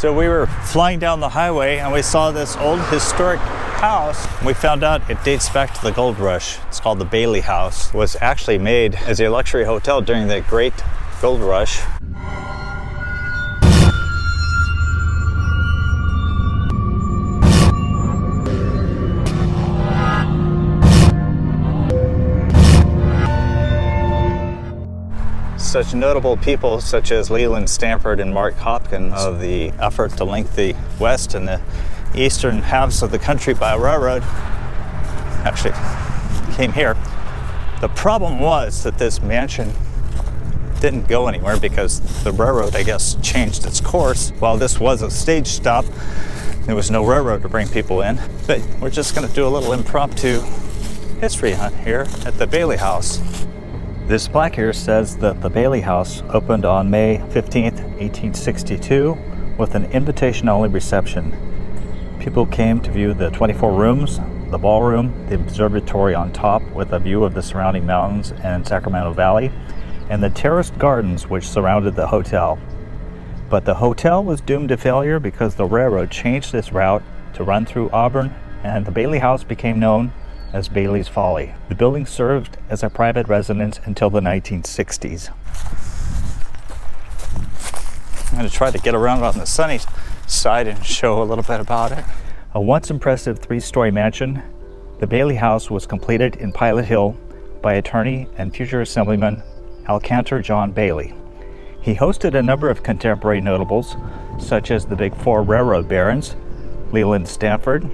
So we were flying down the highway and we saw this old historic house. We found out it dates back to the gold rush. It's called the Bayley House. It was actually made as a luxury hotel during the Great Gold Rush. Such notable people such as Leland Stanford and Mark Hopkins of the effort to link the west and the eastern halves of the country by railroad actually came here. The problem was that this mansion didn't go anywhere because the railroad, I guess, changed its course. While this was a stage stop, there was no railroad to bring people in. But we're just going to do a little impromptu history hunt here at the Bayley House. This plaque here says that the Bayley House opened on May 15th, 1862 with an invitation-only reception. People came to view the 24 rooms, the ballroom, the observatory on top with a view of the surrounding mountains and Sacramento Valley, and the terraced gardens which surrounded the hotel. But the hotel was doomed to failure because the railroad changed its route to run through Auburn, and the Bayley House became known as Bailey's Folly. The building served as a private residence until the 1960s. I'm going to try to get around on the sunny side and show a little bit about it. A once impressive 3-story mansion, the Bayley House was completed in Pilot Hill by attorney and future Assemblyman Alcantar John Bayley. He hosted a number of contemporary notables, such as the Big Four railroad barons, Leland Stanford,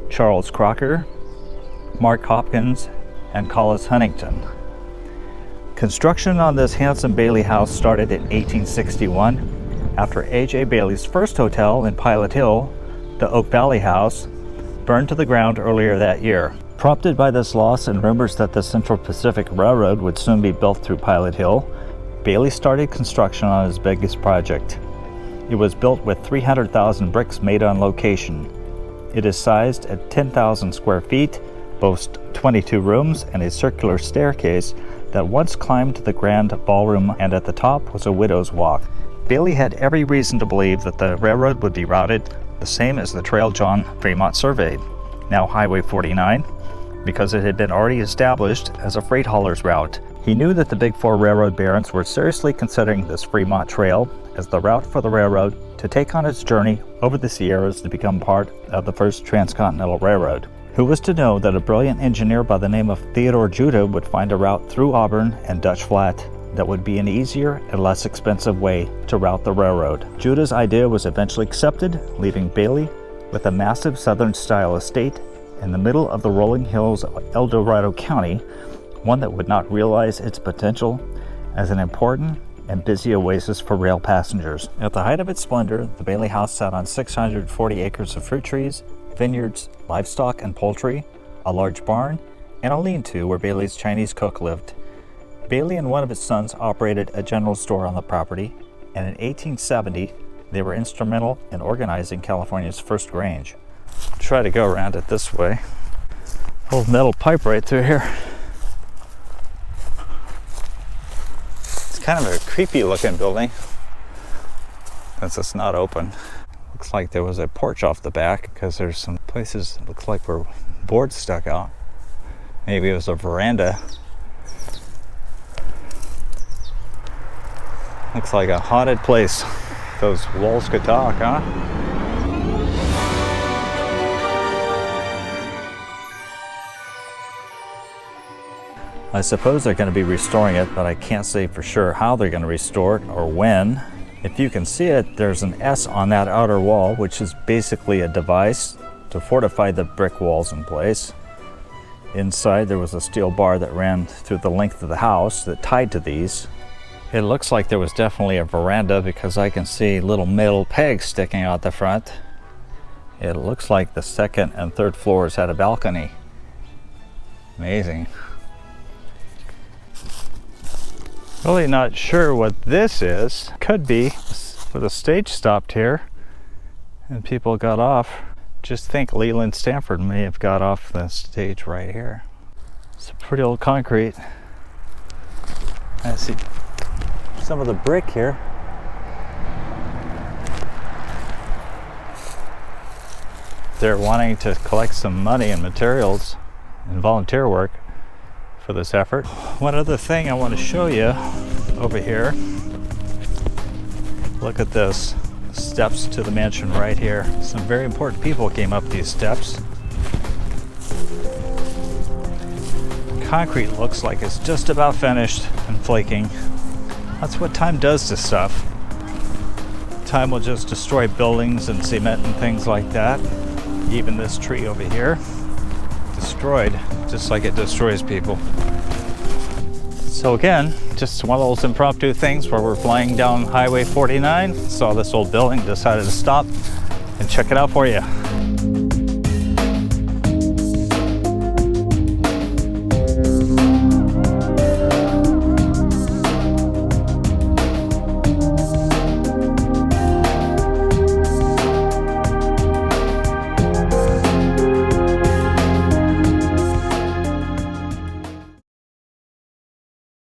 Charles Crocker, Mark Hopkins, and Collis Huntington. Construction on this handsome Bayley House started in 1861 after A.J. Bayley's first hotel in Pilot Hill, the Oak Valley House, burned to the ground earlier that year. Prompted by this loss and rumors that the Central Pacific Railroad would soon be built through Pilot Hill, Bayley started construction on his biggest project. It was built with 300,000 bricks made on location. It is sized at 10,000 square feet, boasts 22 rooms and a circular staircase that once climbed to the grand ballroom, and at the top was a widow's walk. Bayley had every reason to believe that the railroad would be routed the same as the trail John Fremont surveyed, now Highway 49, because it had been already established as a freight hauler's route. He knew that the Big Four railroad barons were seriously considering this Fremont Trail as the route for the railroad to take on its journey over the Sierras to become part of the first transcontinental railroad. Who was to know that a brilliant engineer by the name of Theodore Judah would find a route through Auburn and Dutch Flat that would be an easier and less expensive way to route the railroad. Judah's idea was eventually accepted, leaving Bayley with a massive southern-style estate in the middle of the rolling hills of El Dorado County, one that would not realize its potential as an important and busy oasis for rail passengers. At the height of its splendor, the Bayley House sat on 640 acres of fruit trees, vineyards, livestock and poultry, a large barn, and a lean-to where Bayley's Chinese cook lived. Bayley and one of his sons operated a general store on the property, and in 1870, they were instrumental in organizing California's first grange. Try to go around it this way. Old metal pipe right through here. It's kind of a creepy looking building, since it's not open. Looks like there was a porch off the back because there's some places that look like were boards stuck out. Maybe it was a veranda. Looks like a haunted place. Those walls could talk, huh? I suppose they're going to be restoring it, but I can't say for sure how they're going to restore it or when. If you can see it, there's an S on that outer wall, which is basically a device to fortify the brick walls in place. Inside there was a steel bar that ran through the length of the house that tied to these. It looks like there was definitely a veranda because I can see little metal pegs sticking out the front. It looks like the second and third floors had a balcony. Amazing. Really not sure what this is. Could be where the stage stopped here and people got off. Just think Leland Stanford may have got off the stage right here. It's a pretty old concrete. I see some of the brick here. they're wanting to collect some money and materials and volunteer work for this effort. One other thing I want to show you over here. Look at this. Steps to the mansion right here. Some very important people came up these steps. Concrete looks like it's just about finished and flaking. That's what time does to stuff. Time will just destroy buildings and cement and things like that. Even this tree over here, destroyed, just like it destroys people. So again, just one of those impromptu things where we're flying down Highway 49, saw this old building, decided to stop and check it out for you.